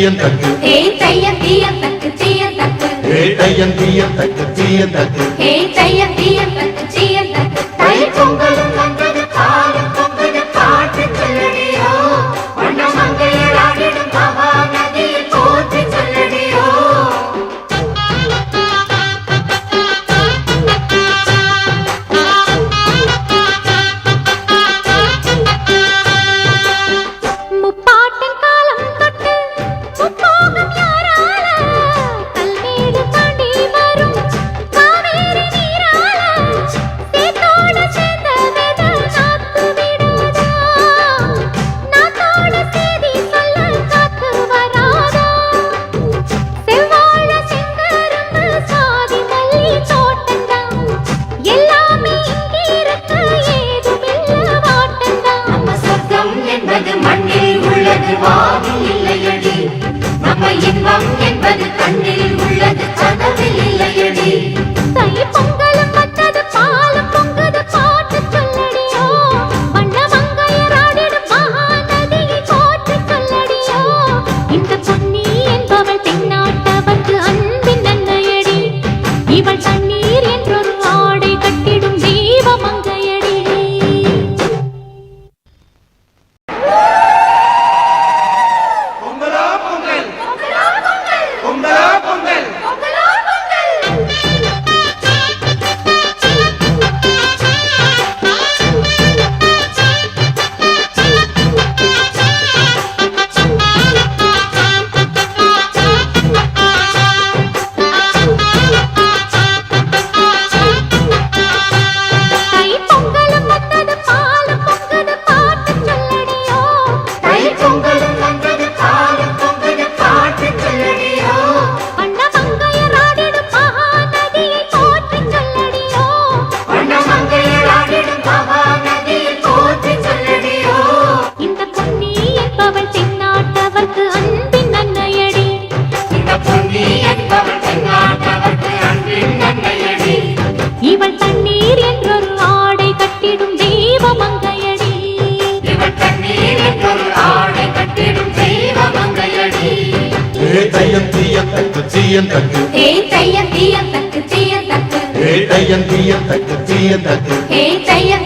தீயன் தக்கு ஹே தையம் தீயம் தக்கு தீயம் தக்கு ஹே தையன் தீயன் தக்கு தீயன் தக்கு ஹே தையம் தீயம் தக்கு தீயம் தக்கு தை பொங்கலும் வந்தது பாலும் பொங்குது பாட்டு சொல்லடியோ வண்ண மங்கையராடிடும் மகா நதியில் போற்றி சொல்லடியோ முப்பாட்டின் காலம் தொட்டு முப்போகம் யாரால கல்மேடு தாண்டி வரும் காவேரி நீரால சேத்தோடு சேர்ந்த வெத நாத்து விடாதா நாத்தோடு சேதி சொல்ல காத்து வராதா செவ்வாழ செங்கரும்பு சாதி மல்லி தோட்டந்தான் எல்லாமே இங்கிருக்க ஏதுமில்ல வாட்டந்தான் நம்ம சொர்க்கம் என்பது மண்ணில் உள்ளது வானில் இல்லையடி நம்ம இன்பம் என்பது கண்ணில் உள்ளது கனவில் இல்லையடி தை பொங்கலும் வந்தது பாலும் பொங்குது பாட்டு சொல்லடியோ வண்ண மங்கையராடிடும் மகா நதியை போற்றி சொல்லடியோ இந்த பொன்னி என்பவள் தென்னாட்டவர்க்கு அன்பின் நன்மையடி இவள் தண்ணீர் என்றொரு ஆடை கட்டிடும் தீப மங்கையடி பொங்கலா பொங்கல் பொங்கலா பொங்கல் தை பொங்கலும் வந்தது பாலும் பொங்குது பாட்டு சொல்லடியோ தை பொங்கலும் வந்தது பாலும் பொங்குது பாட்டு சொல்லடியோ வண்ண மங்கையராடிடும் மகா நதியை போற்றி சொல்லடியோ வண்ண மங்கையராடிடும் மகா நதியை போற்றி சொல்லடியோ இந்த பொன்னி என்பவள் தென்னாட்டவர்க்கு அன்பின் நன்மையடி இந்த பொன்னி என்பவள் தென்னாட்டவர்க்கு அன்பின் நன்மையடி இவள் தண்ணீர் என்றொரு ஆடை கட்டிடும் தெய்வ மங்கையடி இவள் தண்ணீர் என்றொரு ஆடை கட்டிடும் தெய்வ மங்கையடி ஹே தையன் தீயன் தக்கு தீயன் தக்கு ஹே தையம் தீயம் தக்கு தீயம் தக்கு ஹே தையன் தீயன் தக்கு தீயன் தக்கு ஹே தையம்